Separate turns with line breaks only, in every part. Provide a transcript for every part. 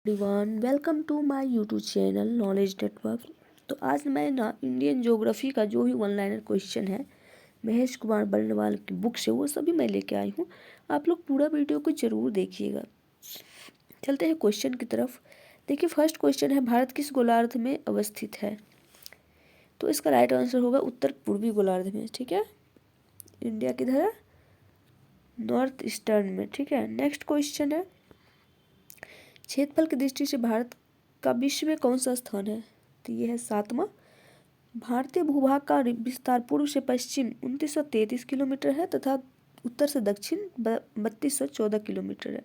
Everyone, welcome to my YouTube channel Knowledge Network. तो आज मैं इंडियन ज्योग्राफी का जो भी वन लाइनर क्वेश्चन है महेश कुमार बर्नवाल की बुक से वो सभी मैं लेके आई हूँ। आप लोग पूरा वीडियो को जरूर देखिएगा। चलते हैं क्वेश्चन की तरफ। देखिए, फर्स्ट क्वेश्चन है, भारत किस गोलार्ध में अवस्थित है? तो इसका राइट आंसर होगा उत्तर पूर्वी गोलार्ध में। ठीक है, इंडिया किधर है? नॉर्थ ईस्टर्न में। ठीक है, नेक्स्ट क्वेश्चन है, क्षेत्रफल की दृष्टि से भारत का विश्व में कौन सा स्थान है? तो ये है 7वां। भारतीय भूभाग का विस्तार पूर्व से पश्चिम 2933 किलोमीटर है तथा उत्तर से दक्षिण 3214 किलोमीटर है।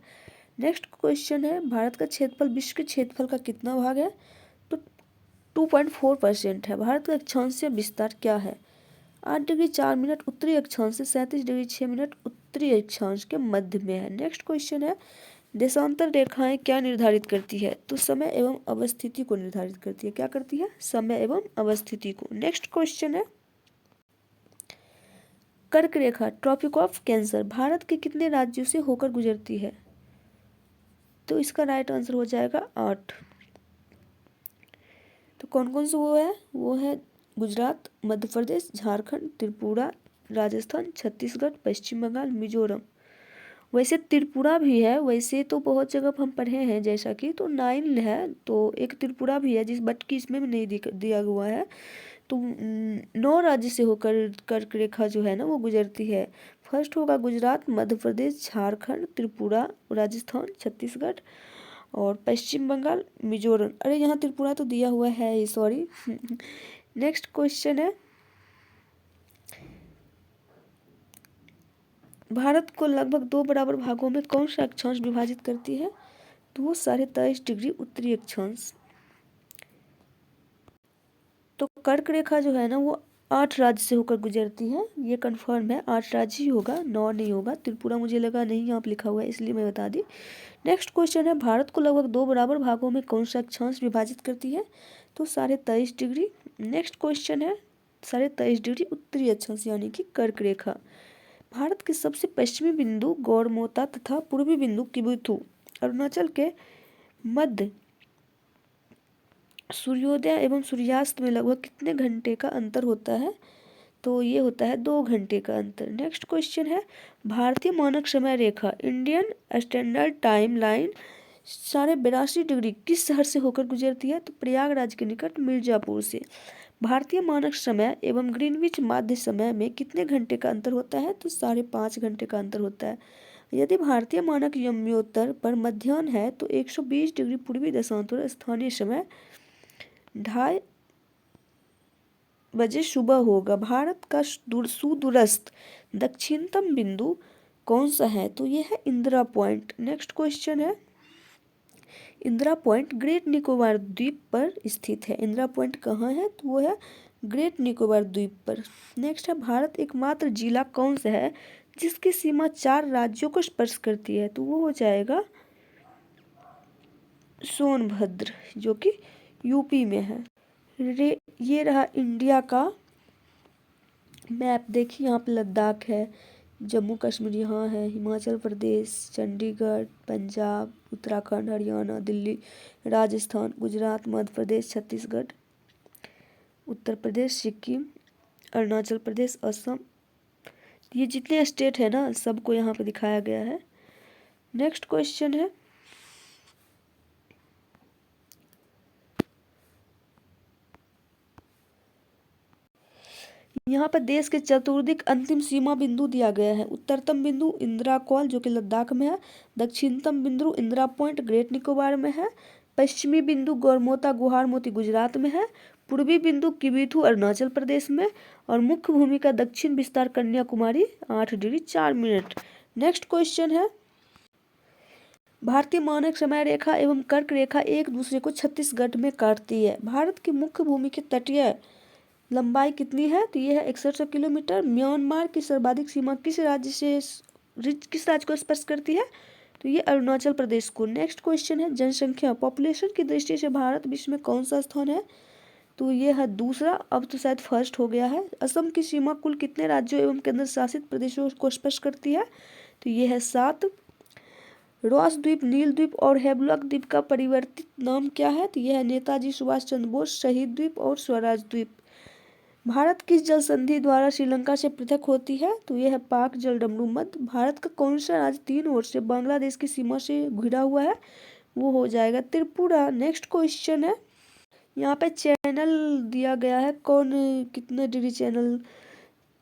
नेक्स्ट क्वेश्चन है, भारत का क्षेत्रफल विश्व के क्षेत्रफल का कितना भाग है? तो 2.4% है। भारत का अक्षांशीय विस्तार क्या है? 8 डिग्री 4 मिनट उत्तरी अक्षांश से 37 डिग्री 6 मिनट उत्तरी अक्षांश के मध्य में है। नेक्स्ट क्वेश्चन है, देशांतर रेखाएं क्या निर्धारित करती है? तो समय एवं अवस्थिति को निर्धारित करती है। क्या करती है? समय एवं अवस्थिति को। नेक्स्ट क्वेश्चन है, कर्क रेखा ट्रॉपिक ऑफ कैंसर भारत के कितने राज्यों से होकर गुजरती है? तो इसका राइट आंसर हो जाएगा 8। तो कौन कौन से वो है गुजरात, मध्य प्रदेश, झारखंड, त्रिपुरा, राजस्थान, छत्तीसगढ़, पश्चिम बंगाल, मिजोरम। वैसे त्रिपुरा भी है, वैसे तो बहुत जगह हम पढ़े हैं, जैसा कि तो 9 है, तो एक त्रिपुरा भी है जिस बट की इसमें भी नहीं दिया हुआ है। तो 9 राज्य से होकर कर्क रेखा जो है ना वो गुजरती है। फर्स्ट होगा गुजरात, मध्य प्रदेश, झारखंड, त्रिपुरा, राजस्थान, छत्तीसगढ़ और पश्चिम बंगाल, मिजोरम। अरे यहाँ त्रिपुरा तो दिया हुआ है, सॉरी। नेक्स्ट क्वेश्चन है, भारत को लगभग 2 बराबर भागों में कौन सा अक्षांश विभाजित करती है? तो वो 23.5 डिग्री उत्तरी अक्षांश। तो कर्क रेखा जो है ना वो 8 राज्य से होकर गुजरती है, ये कंफर्म है। 8 राज्य ही होगा, 9 नहीं होगा। त्रिपुरा मुझे लगा नहीं यहाँ पे लिखा हुआ है, इसलिए मैं बता दी। नेक्स्ट क्वेश्चन है, भारत को लगभग 2 बराबर भागों में कौन सा अक्षांश विभाजित करती है? तो 23.5 डिग्री। नेक्स्ट क्वेश्चन है, 23.5 डिग्री उत्तरी अक्षांश यानी कि कर्क रेखा। भारत के सबसे पश्चिमी बिंदु गौरमोता तथा पूर्वी बिंदु किबुथु अरुणाचल के मध्य सूर्योदय एवं सूर्यास्त में लगभग कितने घंटे का अंतर होता है? तो ये होता है 2 घंटे का अंतर। नेक्स्ट क्वेश्चन है, भारतीय मानक समय रेखा Indian standard time line 82.5 degree किस शहर से होकर गुजरती है? तो प्रयागराज के निकट मिर्जापुर से। भारतीय मानक समय एवं ग्रीनविच माध्य समय में कितने घंटे का अंतर होता है? तो 5.5 घंटे का अंतर होता है। यदि भारतीय मानक यम्योत्तर पर मध्याह्न है तो 120 डिग्री पूर्वी देशांतर स्थानीय समय 2:30 बजे सुबह होगा। भारत का सुदूरस्थ दक्षिणतम बिंदु कौन सा है? तो यह है इंदिरा पॉइंट। नेक्स्ट क्वेश्चन है, इंदिरा पॉइंट ग्रेट निकोबार द्वीप पर स्थित है। इंदिरा पॉइंट कहाँ है? तो वो है ग्रेट निकोबार द्वीप पर। नेक्स्ट है, भारत एकमात्र जिला कौन सा है जिसकी सीमा 4 राज्यों को स्पर्श करती है? तो वो हो जाएगा सोनभद्र, जो कि यूपी में है। ये रहा इंडिया का मैप। देखिए यहाँ पे लद्दाख है, जम्मू कश्मीर यहाँ है, हिमाचल प्रदेश, चंडीगढ़, पंजाब, उत्तराखंड, हरियाणा, दिल्ली, राजस्थान, गुजरात, मध्य प्रदेश, छत्तीसगढ़, उत्तर प्रदेश, सिक्किम, अरुणाचल प्रदेश, असम। ये जितने स्टेट है ना सबको यहाँ पे दिखाया गया है। नेक्स्ट क्वेश्चन है, यहाँ पर देश के चतुर्दिक अंतिम सीमा बिंदु दिया गया है। उत्तरतम बिंदु इंदिरा कॉल जो कि लद्दाख में है, दक्षिणतम बिंदु इंदिरा पॉइंट ग्रेट निकोबार में है, पश्चिमी बिंदु गौरमोता गुहारमोती गुजरात में है, पूर्वी बिंदु किबिथु अरुणाचल प्रदेश में और मुख्य भूमि का दक्षिण विस्तार Kanyakumari 8 degree 4 minute. Next question है, भारतीय मानक समय रेखा एवं कर्क रेखा एक दूसरे को छत्तीसगढ़ में काटती है। भारत की मुख्य भूमि की तटीय लंबाई कितनी है? तो ये है 6100 किलोमीटर। म्यांमार की सर्वाधिक सीमा किस राज्य को स्पर्श करती है? तो ये अरुणाचल प्रदेश को। नेक्स्ट क्वेश्चन है, जनसंख्या पॉपुलेशन की दृष्टि से भारत विश्व में कौन सा स्थान है? तो ये है दूसरा, अब तो शायद फर्स्ट हो गया है। असम की सीमा कुल कितने राज्यों एवं केंद्र शासित प्रदेशों को स्पर्श करती है? तो ये है 7। रॉस द्वीप, नील द्वीप और हेवलॉक द्वीप का परिवर्तित नाम क्या है? तो यह है नेताजी सुभाष चंद्र बोस शहीद द्वीप और स्वराज द्वीप। भारत किस जल संधि द्वारा श्रीलंका से पृथक होती है? तो यह है पाक जलडमरू मध्य। भारत का कौन सा राज्य 3 ओर से बांग्लादेश की सीमा से घिरा हुआ है? वो हो जाएगा त्रिपुरा। नेक्स्ट क्वेश्चन है, यहाँ पे चैनल दिया गया है, कौन कितने डिग्री चैनल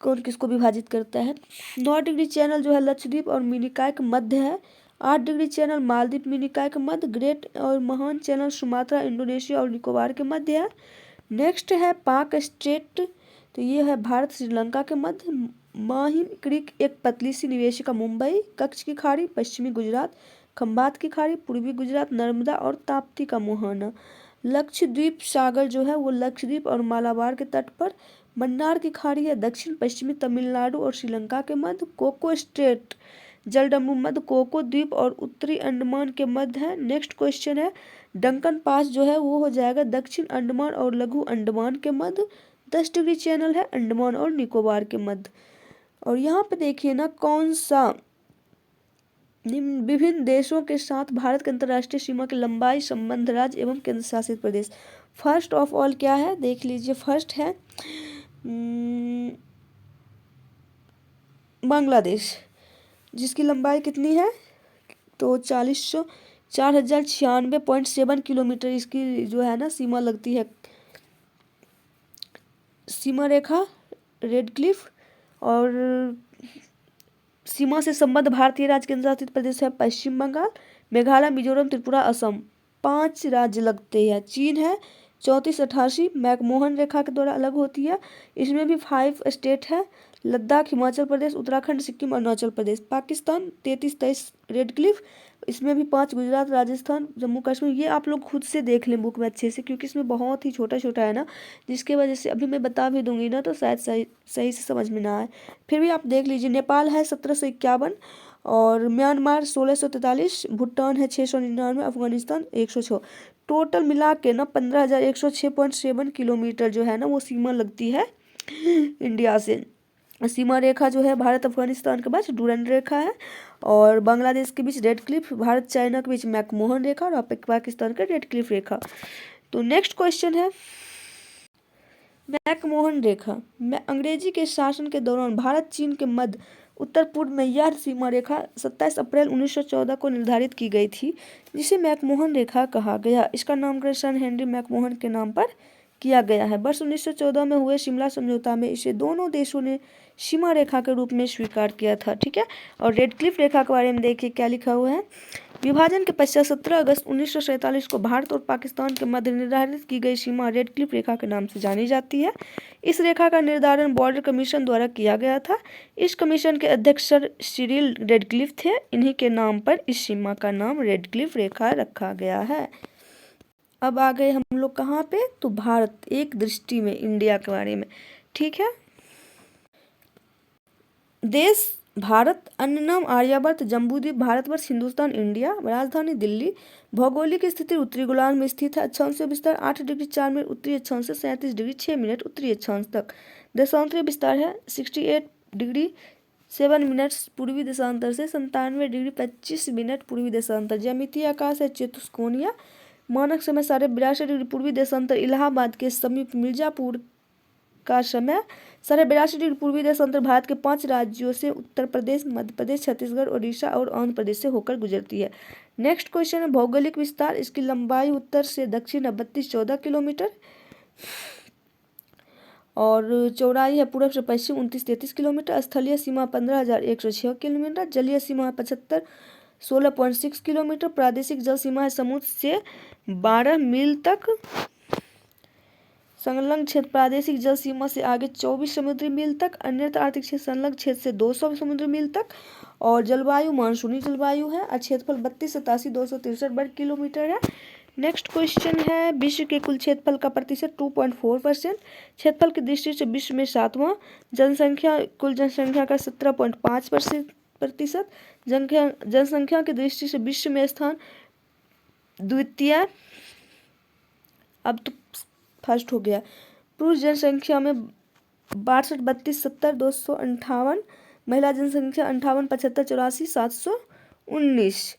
कौन किसको विभाजित करता है? 9 डिग्री चैनल जो है लक्षद्वीप और मिनिकॉय के मध्य है। 8 डिग्री चैनल मालदीव मिनिकॉय के मध्य। ग्रेट और महान चैनल सुमात्रा इंडोनेशिया और निकोबार के मध्य है। नेक्स्ट है पाक स्ट्रेट, तो ये है भारत श्रीलंका के मध्य। माहिम क्रीक एक पतली सी निवेशिका मुंबई। कच्छ की खाड़ी पश्चिमी गुजरात। खंबात की खाड़ी पूर्वी गुजरात। नर्मदा और ताप्ती का मुहाना। लक्षद्वीप सागर जो है वो लक्षद्वीप और मालाबार के तट पर। मन्नार की खाड़ी है दक्षिण पश्चिमी तमिलनाडु और श्रीलंका के मध्य। कोको स्ट्रेट जलडमरू मध्य कोको द्वीप और उत्तरी अंडमान के मध्य है। नेक्स्ट क्वेश्चन है, डंकन पास जो है वो हो जाएगा दक्षिण अंडमान और लघु अंडमान के मध्य। 10 डिग्री चैनल है अंडमान और निकोबार के मध्य। और यहाँ पे देखिए ना, कौन सा विभिन्न देशों के साथ भारत के अंतर्राष्ट्रीय सीमा की लंबाई संबंध राज्य एवं केंद्र शासित प्रदेश। फर्स्ट ऑफ ऑल क्या है देख लीजिए, फर्स्ट है बांग्लादेश, जिसकी लंबाई कितनी है? तो 4096.7 किलोमीटर इसकी जो है ना सीमा लगती है। सीमा रेखा रेड क्लिफ। और सीमा से संबद्ध भारतीय राज्य केंद्र शासित प्रदेश है पश्चिम बंगाल, मेघालय, मिजोरम, त्रिपुरा, असम। 5 राज्य लगते हैं। चीन है 3488 मैकमोहन रेखा के द्वारा अलग होती है। इसमें भी 5 स्टेट है, लद्दाख, हिमाचल प्रदेश, उत्तराखंड, सिक्किम, अरुणाचल प्रदेश। पाकिस्तान 3323 रेड क्लिफ, इसमें भी 5 गुजरात, राजस्थान, जम्मू कश्मीर। ये आप लोग खुद से देख लें बुक में अच्छे से, क्योंकि इसमें बहुत ही छोटा छोटा है ना, जिसकी वजह से अभी मैं बता भी दूंगी ना तो शायद सही से समझ में ना आए। फिर भी आप देख लीजिए, नेपाल है 1751 और म्यांमार 1643, भूटान है 699, अफगानिस्तान 106। टोटल मिला के ना 15,106.7 किलोमीटर जो है ना वो सीमा लगती है इंडिया से। सीमा रेखा जो है भारत अफगानिस्तान के बीच डूरंड रेखा है, और बांग्लादेश के बीच रेड क्लिफ, भारत चाइना के बीच मैकमोहन रेखा और पाकिस्तान का रेड क्लिफ रेखा। तो नेक्स्ट क्वेश्चन है, मैकमोहन रेखा में अंग्रेजी के शासन के दौरान भारत चीन के मध्य उत्तर पूर्व में यह सीमा रेखा 27 अप्रैल 1914 को निर्धारित की गई थी, जिसे मैकमोहन रेखा कहा गया। इसका नामकरण सन हेनरी मैकमोहन के नाम पर किया गया है। वर्ष 1914 में हुए शिमला समझौता में इसे दोनों देशों ने सीमा रेखा के रूप में स्वीकार किया था। ठीक है, और रेड क्लिफ रेखा के बारे में देखिए क्या लिखा हुआ है। विभाजन के पश्चात 17 अगस्त 1947 को भारत और पाकिस्तान के मध्य निर्धारित की गई सीमा रेड क्लिफ रेखा के नाम से जानी जाती है। इस रेखा का निर्धारण बॉर्डर कमीशन द्वारा किया गया था। इस कमीशन के अध्यक्ष सर सिरिल रेडक्लिफ थे। इन्हीं के नाम पर इस सीमा का नाम रेड क्लिफ रेखा रखा गया है। अब आ गए हम लोग कहाँ पे? तो भारत एक दृष्टि में, इंडिया के बारे में। ठीक है, देश भारत, अन्य नाम आर्यावर्त, जम्बूद्वीप, भारतवर्ष, हिंदुस्तान, इंडिया। राजधानी दिल्ली। भौगोलिक स्थिति उत्तरी गोलार्ध में स्थित है। अक्षांश विस्तार 8 डिग्री 4 मिनट उत्तरी अक्षांश से 37 डिग्री 6 मिनट उत्तरी अक्षांश तक। देशांतरीय विस्तार है 68 डिग्री 7 मिनट पूर्वी देशांतर से 97 डिग्री 25 मिनट पूर्वी देशांतर। ज्यामितीय आकाश है चतुष्कोणीय। मानक समय 82.5 डिग्री पूर्वी देशांतर। इलाहाबाद के समीप मिर्जापुर का समय 82.5 डिग्री पूर्वी देशांतर। भारत के 5 राज्यों से उत्तर प्रदेश, मध्य प्रदेश, छत्तीसगढ़, उड़ीसा और आंध्र प्रदेश से होकर गुजरती है। नेक्स्ट क्वेश्चन है भौगोलिक विस्तार। इसकी लंबाई उत्तर से दक्षिण है 3214 किलोमीटर और चौड़ाई है पूर्व से पश्चिम 2933 किलोमीटर। स्थलीय सीमा 15,106 किलोमीटर। जलीय सीमा 75 16.6 किलोमीटर। प्रादेशिक जल सीमा है समुद्र से 12 मील तक। संलग्न क्षेत्र प्रादेशिक जल सीमा से आगे 24 समुद्री मील तक। अन्यथा आर्थिक क्षेत्र संलग्न क्षेत्र से 200 समुद्री मील तक। और जलवायु मानसूनी जलवायु है। और क्षेत्रफल 32,87,263 वर्ग किलोमीटर है। नेक्स्ट क्वेश्चन है विश्व के कुल क्षेत्रफल का प्रतिशत 2.4%। क्षेत्रफल की दृष्टि से विश्व में 7वां। जनसंख्या कुल जनसंख्या का 17.5%। जनसंख्या की दृष्टि से विश्व में स्थान द्वितीय, अब तो फर्स्ट हो गया। पुरुष जनसंख्या में 62 32 70 258। महिला जनसंख्या 58 75 84 719।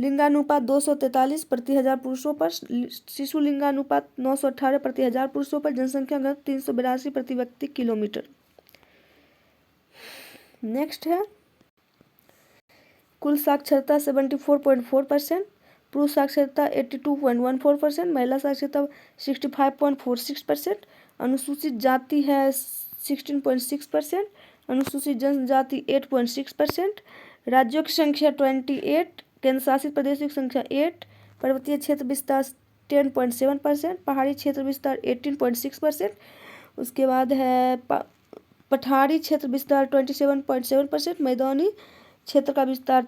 लिंगानुपात 243 प्रति 1000 पुरुषों पर, शिशु लिंगानुपात 918 प्रति 1000 पुरुषों पर, जनसंख्या घनत्व 382 प्रति व्यक्ति किलोमीटर। नेक्स्ट है कुल साक्षरता 74.4%, पुरुष साक्षरता 82.14%, महिला साक्षरता 65.46%, अनुसूचित जाति है 16.6%, अनुसूचित जनजाति 8.6%, राज्यों की संख्या 28, केंद्र शासित प्रदेशों की संख्या 8, पर्वतीय क्षेत्र विस्तार 10.7%, पहाड़ी क्षेत्र विस्तार 18.6%, उसके बाद है पठारी क्षेत्र विस्तार 27.7%, मैदानी क्षेत्र का विस्तार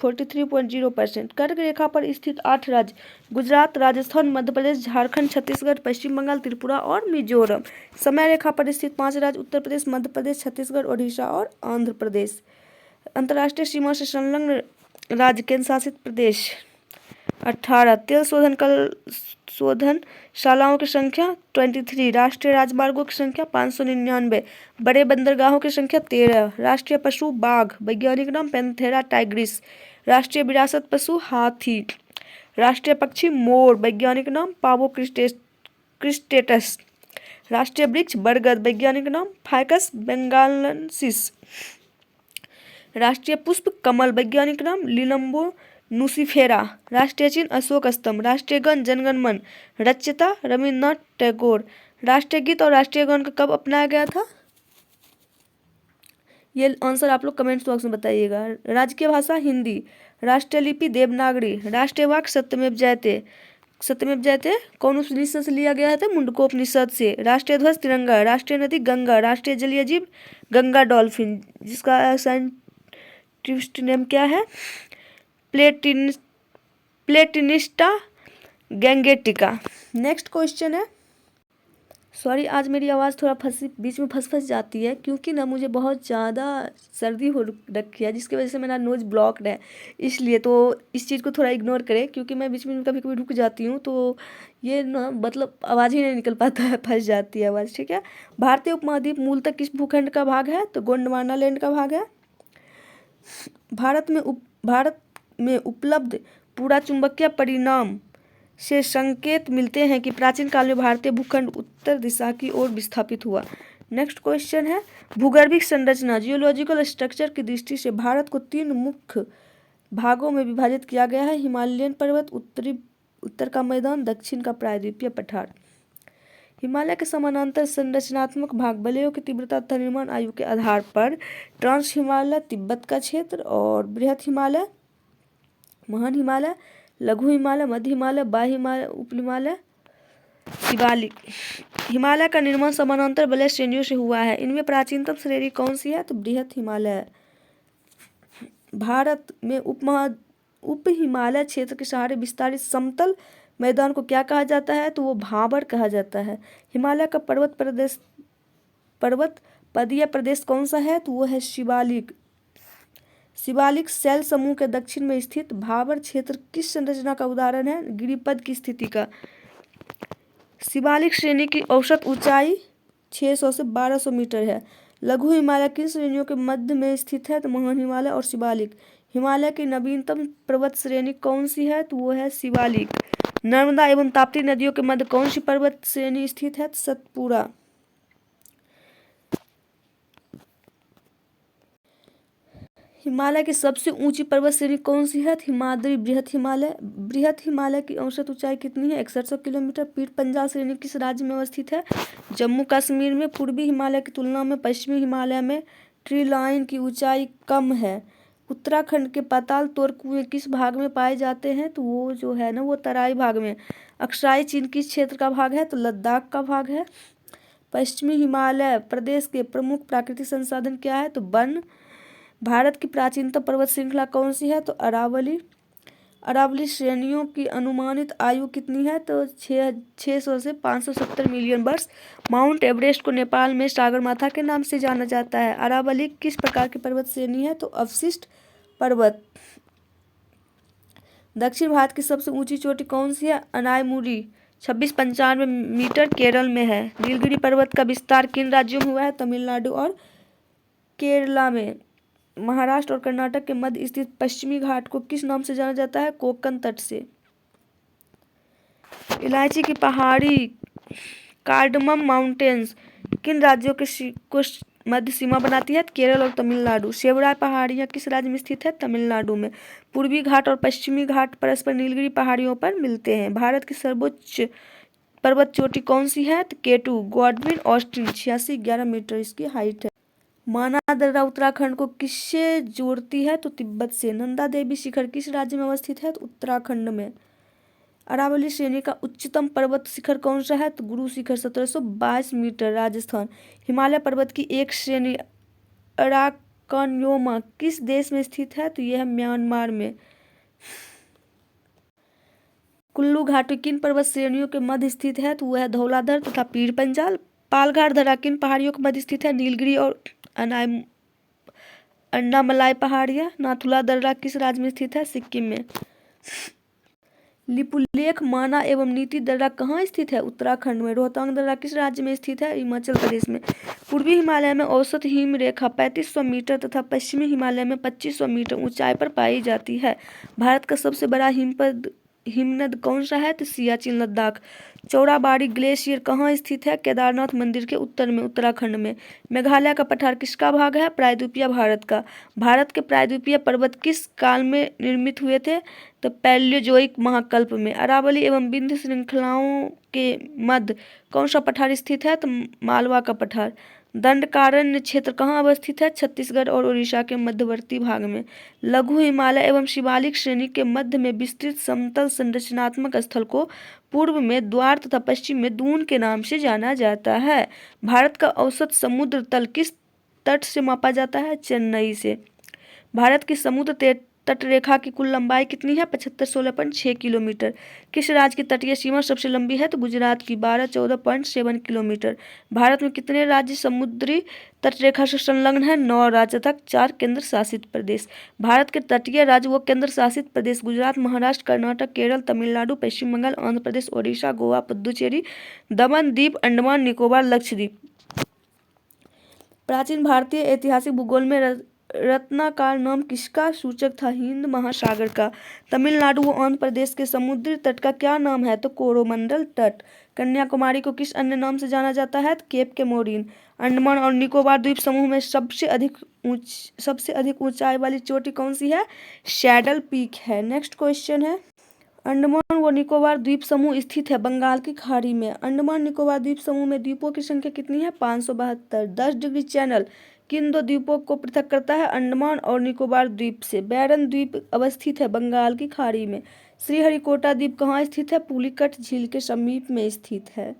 43.0%। कर्क रेखा पर स्थित 8 राज्य गुजरात, राजस्थान, मध्य प्रदेश, झारखंड, छत्तीसगढ़, पश्चिम बंगाल, त्रिपुरा और मिजोरम। समय रेखा पर स्थित 5 राज्य उत्तर प्रदेश, मध्य प्रदेश, छत्तीसगढ़, ओडिशा और आंध्र प्रदेश। अंतर्राष्ट्रीय सीमा से संलग्न राज्य केंद्र शासित प्रदेश 18। तेल शोधनशालाओं की संख्या 23। राष्ट्रीय राजमार्गों की संख्या 599। बड़े बंदरगाहों की संख्या 13। राष्ट्रीय पशु बाघ, वैज्ञानिक नाम पैंथेरा टाइग्रिस। राष्ट्रीय विरासत पशु हाथी। राष्ट्रीय पक्षी मोर, वैज्ञानिक नाम पावो क्रिस्टेटस। राष्ट्रीय वृक्ष बरगद, वैज्ञानिक नाम फाइकस बेंगालेंसिस। राष्ट्रीय पुष्प कमल, वैज्ञानिक नाम लिलम्बो नुसिफेरा। राष्ट्रीय चिन्ह अशोक स्तंभ। राष्ट्रीय गान जनगण मन, रचयिता रविन्द्रनाथ टैगोर। राष्ट्रीय गीत और राष्ट्रीय गान का कब अपनाया गया था? ये आंसर आप लोग कमेंट्स बॉक्स में बताइएगा। राजकीय भाषा हिंदी। राष्ट्रीय लिपि देवनागरी। राष्ट्रीय वाक्य सत्यमेव जयते। सत्यमेव जयते कौन उपनिषद से लिया गया है? मुंडकोपनिषद से। राष्ट्रीय ध्वज तिरंगा। राष्ट्रीय नदी गंगा। राष्ट्रीय जलीय जीव गंगा डॉल्फिन, जिसका साइंटिफिक नेम क्या है? प्लेटिनिस्टा गैंगेटिका। नेक्स्ट क्वेश्चन है, सॉरी आज मेरी आवाज़ थोड़ा बीच में फंस जाती है क्योंकि ना मुझे बहुत ज़्यादा सर्दी हो रखी है, जिसकी वजह से मेरा नोज ब्लॉक्ड है, इसलिए तो इस चीज़ को थोड़ा इग्नोर करें क्योंकि मैं बीच में कभी कभी रुक जाती हूँ तो ये ना मतलब आवाज़ ही नहीं निकल पाता है, फंस जाती है आवाज़। ठीक है। भारतीय उपमहाद्वीप मूलतः किस भूखंड का भाग है? तो गोंडवाना लैंड का भाग है। भारत में उपलब्ध पूरा चुंबकीय परिणाम से संकेत मिलते हैं कि प्राचीन काल में भारतीय भूखंड उत्तर दिशा की ओर विस्थापित हुआ। नेक्स्ट क्वेश्चन है, भूगर्भिक संरचना जियोलॉजिकल स्ट्रक्चर की दृष्टि से भारत को 3 मुख्य भागों में विभाजित किया गया है। हिमालयन पर्वत, उत्तर का मैदान, दक्षिण का प्रायद्वीपीय पठार। हिमालय के समानांतर संरचनात्मक भाग वलयों की तीव्रता तथा निर्माण आयु के आधार पर ट्रांस हिमालय, तिब्बत का क्षेत्र और बृहत हिमालय, महान हिमालय, लघु हिमालय, मध्य हिमालय, बाह्य हिमालय, उप हिमालय, शिवालिक। हिमालय का निर्माण समानांतर वलय श्रेणियों से हुआ है। इनमें प्राचीनतम श्रेणी कौन सी है? तो बृहत हिमालय है। भारत में उप हिमालय क्षेत्र के सहारे विस्तारित समतल मैदान को क्या कहा जाता है? तो वो भाबर कहा जाता है। हिमालय का पर्वत पदीय प्रदेश कौन सा है? तो वो है शिवालिक। शिवालिक शैल समूह के दक्षिण में स्थित भाबर क्षेत्र किस संरचना का उदाहरण है? गिरिपद की स्थिति का। शिवालिक श्रेणी की औसत ऊंचाई 600 से 1200 मीटर है। लघु हिमालय किन श्रेणियों के मध्य में स्थित है? तो महान हिमालय और शिवालिक। हिमालय की नवीनतम पर्वत श्रेणी कौन सी है? तो वो है शिवालिक। नर्मदा एवं ताप्ती नदियों के मध्य कौन सी पर्वत श्रेणी स्थित है? सतपुरा। हिमालय की सबसे ऊंची पर्वत श्रेणी कौन सी है? हिमाद्री बृहत हिमालय। बृहत हिमालय की औसत ऊंचाई कितनी है? 6100 किलोमीटर। पीठ पंजाल श्रेणी किस राज्य में अवस्थित है? जम्मू कश्मीर में। पूर्वी हिमालय की तुलना में पश्चिमी हिमालय में ट्री लाइन की ऊंचाई कम है। उत्तराखंड के पाताल तोर कुएं किस भाग में पाए जाते हैं? तो वो जो है ना वो तराई भाग में। अक्साई चीन किस क्षेत्र का भाग है? तो लद्दाख का भाग है। पश्चिमी हिमालय प्रदेश के प्रमुख प्राकृतिक संसाधन क्या है? तो वन। भारत की प्राचीनतम पर्वत श्रृंखला कौन सी है? तो अरावली। अरावली श्रेणियों की अनुमानित आयु कितनी है? तो 600 से 570 मिलियन वर्ष। माउंट एवरेस्ट को नेपाल में सागरमाथा के नाम से जाना जाता है। अरावली किस प्रकार की पर्वत श्रेणी है? तो अवशिष्ट पर्वत। दक्षिण भारत की सबसे ऊंची चोटी कौन सी है? अनायमुरी 2695 मीटर, केरल में है। नीलगिरी पर्वत का विस्तार किन राज्यों में हुआ है? तमिलनाडु और केरला में। महाराष्ट्र और कर्नाटक के मध्य स्थित पश्चिमी घाट को किस नाम से जाना जाता है? कोंकण तट से। इलायची की पहाड़ी कार्डमम माउंटेन्स किन राज्यों को मध्य सीमा बनाती है? केरल और तमिलनाडु। सेवराय पहाड़ियाँ किस राज्य में स्थित है? तमिलनाडु में। पूर्वी घाट और पश्चिमी घाट परस्पर नीलगिरी पहाड़ियों पर मिलते हैं। भारत की सर्वोच्च पर्वत चोटी कौन सी है? तो केटू। गॉडविन ऑस्टिन 8611 मीटर इसकी हाइट है। माना दर्रा उत्तराखंड को किससे जोड़ती है? तो तिब्बत से। नंदा देवी शिखर किस राज्य में अवस्थित है? तो उत्तराखंड में। अरावली श्रेणी का उच्चतम पर्वत शिखर कौन सा है? तो गुरु शिखर 1722 मीटर राजस्थान। हिमालय पर्वत की एक श्रेणी अराकनयोमा किस देश में स्थित है? तो यह म्यांमार में। कुल्लू घाटी किन पर्वत श्रेणियों के मध्य स्थित है? तो वह है धौलाधर तथा पीर पंजाल। पालघाट दर्रा किन पहाड़ियों के मध्य स्थित है? नीलगिरी और अन्नामलाई पहाड़ियाँ। नाथुला दर्रा किस राज्य में स्थित है? सिक्किम में। लिपुलेख, माना एवं नीति दर्रा कहाँ स्थित है? उत्तराखंड में। रोहतांग दर्रा किस राज्य में स्थित है? हिमाचल प्रदेश में। पूर्वी हिमालय में औसत हिम रेखा 3500 मीटर तथा पश्चिमी हिमालय में 2500 मीटर ऊंचाई पर पाई जाती है। भारत का सबसे बड़ा हिमनद कौन सा है? तो सियाचिन लद्दाख। चौड़ाबाड़ी ग्लेशियर कहाँ स्थित है? केदारनाथ मंदिर के उत्तर में, उत्तराखंड में। मेघालय का पठार किसका भाग है? प्रायद्वीपीय भारत का। भारत के प्रायद्वीपीय पर्वत किस काल में निर्मित हुए थे? तो पैलियोजोइक महाकल्प में। अरावली एवं विंध्य श्रृंखलाओं के मध्य कौन सा पठार स्थित है? तो मालवा का पठार। दंडकारण्य क्षेत्र कहाँ अवस्थित है? छत्तीसगढ़ और उड़ीसा के मध्यवर्ती भाग में। लघु हिमालय एवं शिवालिक श्रेणी के मध्य में विस्तृत समतल संरचनात्मक स्थल को पूर्व में द्वार तथा पश्चिम में दून के नाम से जाना जाता है। भारत का औसत समुद्र तल किस तट से मापा जाता है? चेन्नई से। भारत की समुद्र तट रेखा की कुल लंबाई कितनी है? 7516.6 किलोमीटर। किस राज्य की तटीय सीमा सबसे लंबी है? तो गुजरात की 1214.7 किलोमीटर। भारत में कितने राज्य समुद्री तट रेखा से संलग्न है? 9 राज्य तक 4 केंद्र शासित प्रदेश। भारत के तटीय राज्य व केंद्र शासित प्रदेश गुजरात, महाराष्ट्र, कर्नाटक, केरल, तमिलनाडु, पश्चिम बंगाल, आंध्र प्रदेश, ओडिशा, गोवा, पुदुचेरी, दमन द्वीप, अंडमान निकोबार, लक्षद्वीप। प्राचीन भारतीय ऐतिहासिक भूगोल में रत्नाकर नाम किसका सूचक था? हिंद महासागर का। तमिलनाडु व आंध्र प्रदेश के समुद्री तट का क्या नाम है? तो कोरोमंडल तट। कन्याकुमारी को किस अन्य नाम से जाना जाता है? तो केप केमोरिन। अंडमान और निकोबार द्वीप समूह में सबसे अधिक ऊंचाई वाली चोटी कौन सी है? सैडल पीक है। नेक्स्ट क्वेश्चन है, अंडमान व निकोबार द्वीप समूह स्थित है बंगाल की खाड़ी में। अंडमान निकोबार द्वीप समूह में द्वीपों की संख्या कितनी है? 572। 10 डिग्री चैनल किन दो द्वीपों को पृथक करता है? अंडमान और निकोबार द्वीप से। बैरन द्वीप अवस्थित है बंगाल की खाड़ी में। श्रीहरिकोटा द्वीप कहाँ स्थित है? पुलिकट झील के समीप में स्थित है।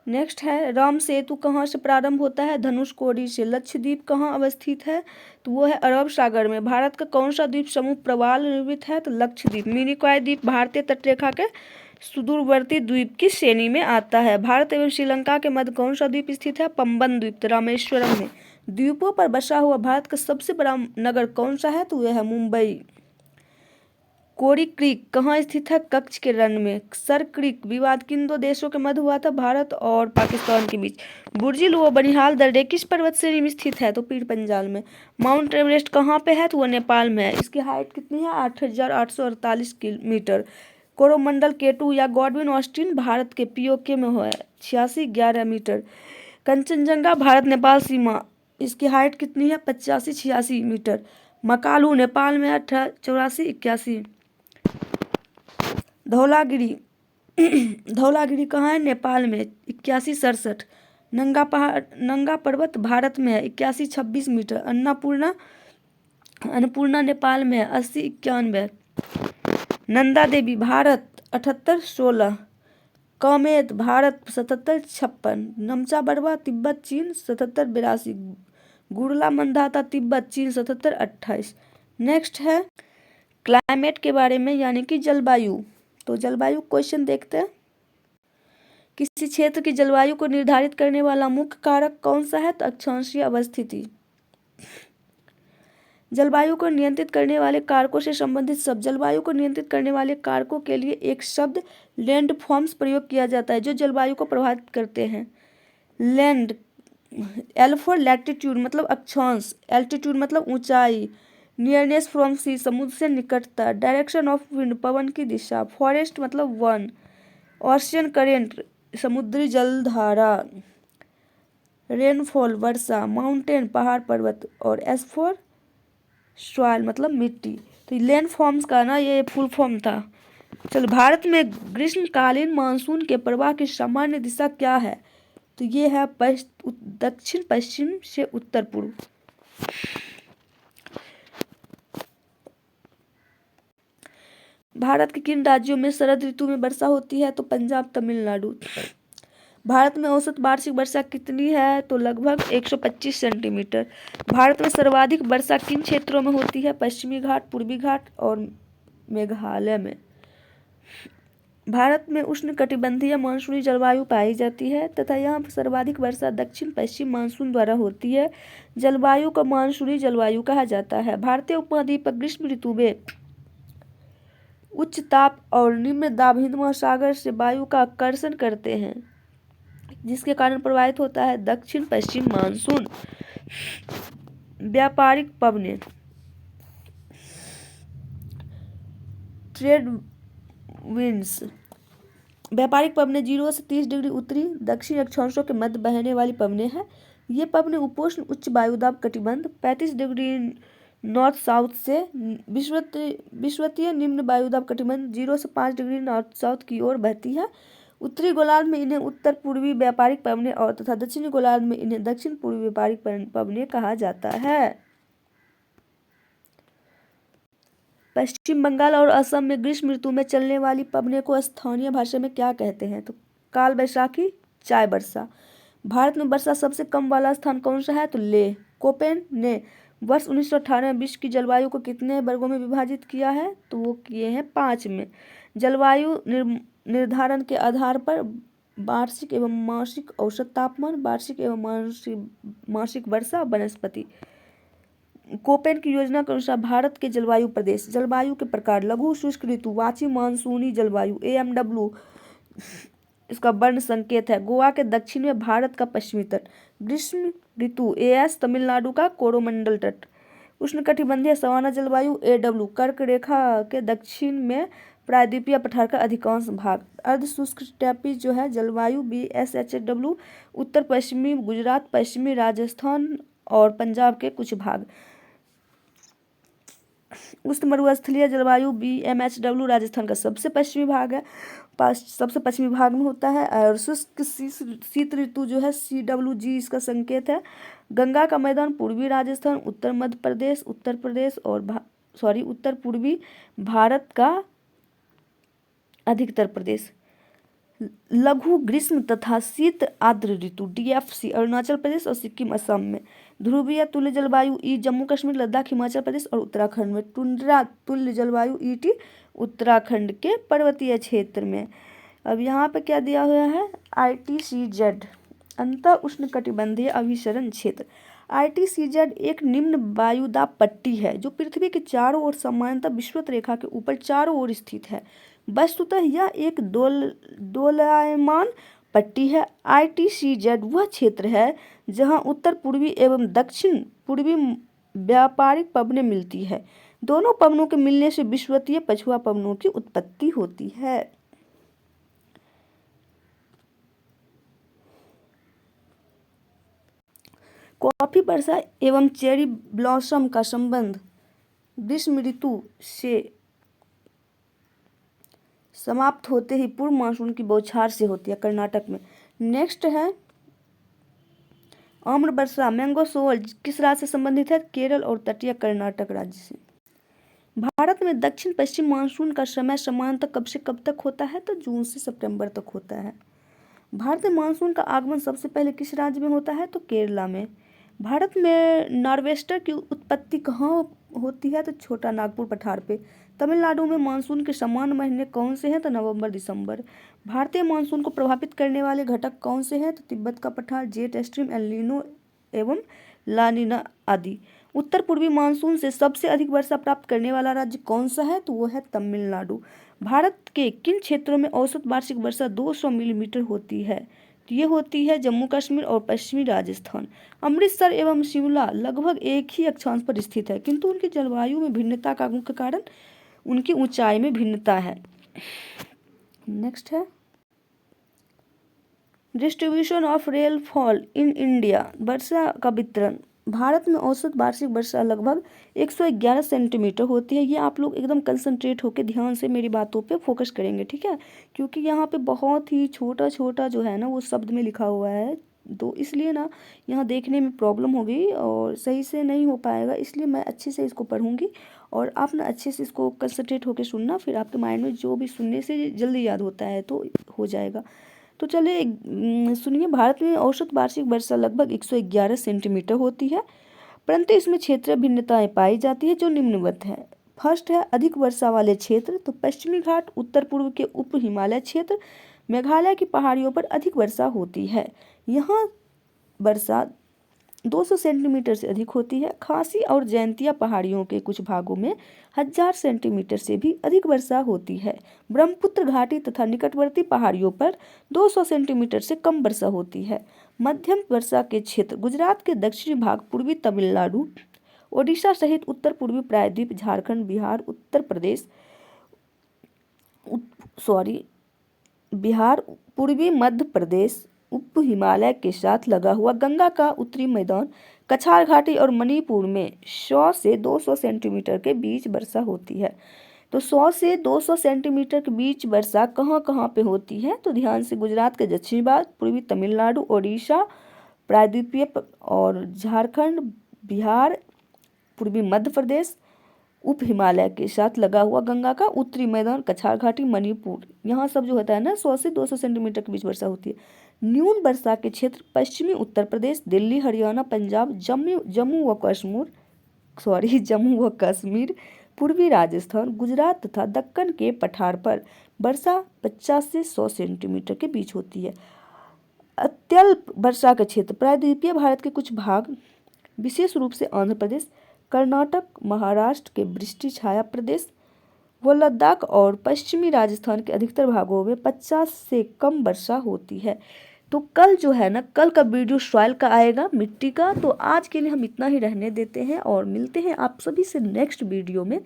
नेक्स्ट है, राम सेतु कहाँ से प्रारंभ होता है? धनुषकोडी से। लक्षद्वीप कहाँ अवस्थित है? तो वो है अरब सागर में। भारत का कौन सा द्वीप समूह प्रवाल निर्मित है? तो लक्षद्वीप। मिनिकॉय द्वीप भारतीय तटरेखा के सुदूरवर्ती द्वीप की श्रेणी में आता है। भारत एवं श्रीलंका के मध्य कौन सा द्वीप स्थित है? पंबन द्वीप, रामेश्वरम में। द्वीपों पर बसा हुआ भारत का सबसे बड़ा नगर कौन सा है? तो यह है मुंबई। कोरी क्रीक कहाँ स्थित है? कच्छ के रण में। सर क्रीक विवाद किन दो देशों के मध्य हुआ था? भारत और पाकिस्तान के बीच। बुर्जिल व बनिहाल दर्रे किस पर्वत श्रेणी में स्थित है? तो पीर पंजाल में। माउंट एवरेस्ट कहाँ पे है? तो वह नेपाल में है। इसकी हाइट कितनी है? 8848 मीटर। कोरोमंडल केटू या गॉडविन ऑस्टिन भारत के पीओके में है 8611 मीटर। कंचनजंगा भारत नेपाल सीमा, इसकी हाइट कितनी है? 8586 मीटर। मकालू नेपाल में 8481। धौलागिरी कहाँ है? नेपाल में 8167। नंगा पर्वत भारत में है 8126 मीटर। अन्नपूर्णा नेपाल में है 8091। नंदा देवी भारत 7816। कामेत भारत 7756। नमचा बरवा तिब्बत चीन 7782। गुरला मंदाता तिब्बत चीन 7728। नेक्स्ट है क्लाइमेट के बारे में, यानी कि जलवायु। तो जलवायु क्वेश्चन देखते हैं। किसी क्षेत्र की जलवायु को निर्धारित करने वाला मुख्य कारक कौन सा है? तो अक्षांशीय अवस्थिति। जलवायु को नियंत्रित करने वाले कारकों से संबंधित शब्द। जलवायु को नियंत्रित करने वाले कारकों के लिए एक शब्द लैंडफॉर्म्स प्रयोग किया जाता है जो जलवायु को प्रभावित करते हैं। L फॉर लैटिट्यूड मतलब अक्षांश, एल्टीट्यूड मतलब ऊंचाई, नियरनेस फ्रॉम सी समुद्र से निकटता, डायरेक्शन ऑफ विंड पवन की दिशा, फॉरेस्ट मतलब वन, ओशियन करेंट समुद्री जलधारा, रेनफॉल वर्षा, माउंटेन पहाड़ पर्वत, और एस फॉर सॉइल मतलब मिट्टी। तो लैंड फॉर्म्स का ना ये फुल फॉर्म था। चलो, भारत में ग्रीष्मकालीन मानसून के प्रवाह की सामान्य दिशा क्या है? तो ये है दक्षिण पश्चिम से उत्तर पूर्व। भारत के किन राज्यों में शरद ऋतु में वर्षा होती है? तो पंजाब, तमिलनाडु। भारत में औसत वार्षिक वर्षा कितनी है? तो लगभग 125 सेंटीमीटर। भारत में सर्वाधिक वर्षा किन क्षेत्रों में होती है? पश्चिमी घाट, पूर्वी घाट और मेघालय में। भारत में उष्णकटिबंधीय मानसूनी जलवायु पाई जाती है तथा यहाँ सर्वाधिक वर्षा दक्षिण पश्चिम मानसून द्वारा होती है। जलवायु को मानसूनी जलवायु कहा जाता है। भारतीय उपमहाद्वीप ग्रीष्म ऋतु में उच्च ताप और निम्न दाब हिंद महासागर से वायु का आकर्षण करते हैं, जिसके कारण प्रभावित होता है दक्षिण पश्चिम मानसून। व्यापारिक पवनें, ट्रेड विंड्स। व्यापारिक पवनें 0 से 30 डिग्री उत्तरी दक्षिण अक्षांशों के मध्य बहने वाली पवनें हैं। ये पवनें उपोष्ण उच्च वायुदाब कटिबंध 35 डिग्री नॉर्थ साउथ से विषुवतीय निम्न वायुदाब कटिबंध 0 से 5 डिग्री नॉर्थ साउथ की ओर बहती है। उत्तरी गोलार्ध में इन्हें उत्तर पूर्वी व्यापारिक पवनें और तथा दक्षिणी गोलार्ध में इन्हें दक्षिण पूर्वी व्यापारिक पवनें कहा जाता है। पश्चिम बंगाल और असम में ग्रीष्म ऋतु में चलने वाली पवनें को स्थानीय भाषा में क्या कहते हैं? तो काल बैसाखी, चाय वर्षा। भारत में वर्षा सबसे कम वाला स्थान कौन सा है? तो लेह। कोपेन ने वर्ष 1998 में विश्व की जलवायु को कितने वर्गों में विभाजित किया है? तो वो किए हैं 5 में। जलवायु निर्धारण के आधार पर वार्षिक एवं मासिक औसत तापमान, वार्षिक एवं मासिक वर्षा, वनस्पति। कोपेन की योजना के अनुसार भारत के जलवायु प्रदेश, जलवायु के प्रकार, लघु शुष्क ऋतु, वाची मानसूनी जलवायु, AMW इसका वर्ण संकेत है। गोवा के दक्षिण में भारत का पश्चिमी तट, ग्रीष्म ऋतु, AS तमिलनाडु का कोरोमंडल तट। उष्णकटिबंधीय सवाना जलवायु, AW कर्क रेखा के दक्षिण में प्रायद्वीपीय पठार का अधिकांश भाग। अर्ध शुष्क स्टेपी जो है जलवायु, BSHW उत्तर पश्चिमी गुजरात, पश्चिमी राजस्थान और पंजाब के कुछ भाग। उष्ण मरुस्थलीय जलवायु, BMHW राजस्थान का सबसे पश्चिमी भाग है, सबसे पश्चिमी भाग में होता है। और शुष्क शीत ऋतु जो है CWG इसका संकेत है। गंगा का मैदान, पूर्वी राजस्थान, उत्तर मध्य प्रदेश, उत्तर प्रदेश और उत्तर पूर्वी भारत का अधिकतर प्रदेश। लघु ग्रीष्म तथा शीत आर्द्र ऋतु, DFC अरुणाचल प्रदेश और सिक्किम असम में। ध्रुवीय तुल्य जलवायु, E जम्मू कश्मीर, लद्दाख, हिमाचल प्रदेश और उत्तराखंड में। टुंड्रा तुल्य जलवायु, ET उत्तराखंड के पर्वतीय क्षेत्र में। अब यहाँ पे क्या दिया हुआ है? ITCZ अंत उष्णकटिबंधीय अभिसरण क्षेत्र। ITCZ एक निम्न वायुदाब पट्टी है जो पृथ्वी के चारों ओर सामान्यतः विषुवत रेखा के ऊपर चारों ओर स्थित है। वस्तुतः यह एक दोलायमान पट्टी है। ITCZ वह क्षेत्र है जहां उत्तर पूर्वी एवं दक्षिण पूर्वी व्यापारिक पवनें मिलती है। दोनों पवनों के मिलने से विषुवतीय पछुआ पवनों की उत्पत्ति होती है। कॉफी वर्षा एवं चेरी ब्लॉसम का संबंध ग्रीष्म ऋतु से समाप्त होते ही पूर्व मानसून की बौछार से होती है कर्नाटक में। नेक्स्ट है आम्र वर्षा, मैंगो सोल किस राज्य से संबंधित है? केरल और तटीय कर्नाटक राज्य से। भारत में दक्षिण पश्चिम मानसून का समय सामान्यतः कब से कब तक होता है? तो जून से सितंबर तक होता है। भारत में मानसून का आगमन सबसे पहले किस राज्य में होता है? तो केरला में। भारत में नॉर्वेस्टर की उत्पत्ति कहाँ होती है? तो छोटा नागपुर पठार पे। तमिलनाडु में मानसून के सामान्य महीने कौन से हैं? तो नवंबर दिसंबर। भारतीय मानसून को प्रभावित करने वाले घटक कौन से हैं? तो तिब्बत का पठार, जेट स्ट्रीम, एल नीनो एवं ला नीना आदि। उत्तर पूर्वी मानसून से सबसे अधिक वर्षा प्राप्त करने वाला राज्य कौन सा है? तो वो है तमिलनाडु। भारत के किन क्षेत्रों में औसत वार्षिक वर्षा 200 मिलीमीटर होती है? तो ये होती है जम्मू कश्मीर और पश्चिमी राजस्थान। अमृतसर एवं शिमला लगभग एक ही अक्षांश पर स्थित है, किंतु उनकी जलवायु में भिन्नता का मुख्य कारण उनकी ऊंचाई में भिन्नता है। नेक्स्ट है distribution of rainfall in India. वर्षा का वितरण। भारत में औसत वार्षिक वर्षा लगभग 111 सेंटीमीटर होती है। ये आप लोग एकदम कंसंट्रेट होकर ध्यान से मेरी बातों पे फोकस करेंगे, ठीक है, क्योंकि यहाँ पे बहुत ही छोटा छोटा जो है ना वो शब्द में लिखा हुआ है, तो इसलिए ना यहाँ देखने में प्रॉब्लम होगी और सही से नहीं हो पाएगा, इसलिए मैं अच्छे से इसको पढ़ूंगी और आप ना अच्छे से इसको कंसंट्रेट होकर सुनना, फिर आपके माइंड में जो भी सुनने से जल्दी याद होता है तो हो जाएगा। तो चलिए सुनिए। भारत में औसत वार्षिक वर्षा लगभग 111 सेंटीमीटर होती है, परंतु इसमें क्षेत्रीय भिन्नताएं पाई जाती है जो निम्नवत है। फर्स्ट है अधिक वर्षा वाले क्षेत्र। तो पश्चिमी घाट, उत्तर पूर्व के उप हिमालय क्षेत्र, मेघालय की पहाड़ियों पर अधिक वर्षा होती है। यहाँ वर्षा 200 सेंटीमीटर से अधिक होती है। खासी और जैंतिया पहाड़ियों के कुछ भागों में 1000 सेंटीमीटर से भी अधिक वर्षा होती है। ब्रह्मपुत्र घाटी तथा निकटवर्ती पहाड़ियों पर 200 सेंटीमीटर से कम वर्षा होती है। मध्यम वर्षा के क्षेत्र गुजरात के दक्षिणी भाग, पूर्वी तमिलनाडु, ओडिशा सहित उत्तर पूर्वी प्रायद्वीप, झारखंड, बिहार, बिहार, पूर्वी मध्य प्रदेश, उप हिमालय के साथ लगा हुआ गंगा का उत्तरी मैदान, कछार घाटी और मणिपुर में 100 से 200 सेंटीमीटर के बीच वर्षा होती है। तो 100 से 200 सेंटीमीटर के बीच वर्षा कहाँ कहाँ पे होती है? तो ध्यान से, गुजरात के दक्षिणी भाग, पूर्वी तमिलनाडु, ओडिशा, प्रायद्वीपीय और झारखंड, बिहार, पूर्वी मध्य प्रदेश, उप हिमालय के साथ लगा हुआ गंगा का उत्तरी मैदान, कछार घाटी, मणिपुर, यहाँ सब जो होता है ना 100 से 200 सेंटीमीटर के बीच वर्षा होती है। न्यून वर्षा के क्षेत्र पश्चिमी उत्तर प्रदेश, दिल्ली, हरियाणा, पंजाब, जम्मू व कश्मीर, पूर्वी राजस्थान, गुजरात तथा दक्कन के पठार पर वर्षा 50 से 100 सेंटीमीटर के बीच होती है। अत्यल्प वर्षा का क्षेत्र प्रायद्वीपीय भारत के कुछ भाग, विशेष रूप से आंध्र प्रदेश, कर्नाटक, महाराष्ट्र के वृष्टि छाया प्रदेश व लद्दाख और पश्चिमी राजस्थान के अधिकतर भागों में 50 से कम वर्षा होती है। तो कल जो है ना, कल का वीडियो सॉइल का आएगा, मिट्टी का। तो आज के लिए हम इतना ही रहने देते हैं और मिलते हैं आप सभी से नेक्स्ट वीडियो में।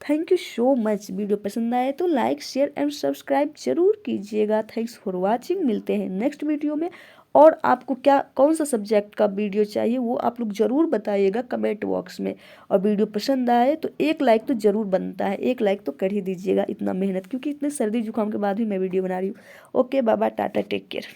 Thank you so much. Video पसंद आए तो लाइक, शेयर एंड सब्सक्राइब जरूर कीजिएगा। Thanks for watching. मिलते हैं नेक्स्ट वीडियो में। और आपको कौन सा सब्जेक्ट का वीडियो चाहिए वो आप लोग ज़रूर बताइएगा कमेंट बॉक्स में। और वीडियो पसंद आए तो एक लाइक तो ज़रूर बनता है, एक लाइक तो कर ही दीजिएगा। इतना मेहनत, क्योंकि इतने सर्दी जुकाम के बाद भी मैं वीडियो बना रही हूँ। Okay, bye bye, tata, take care.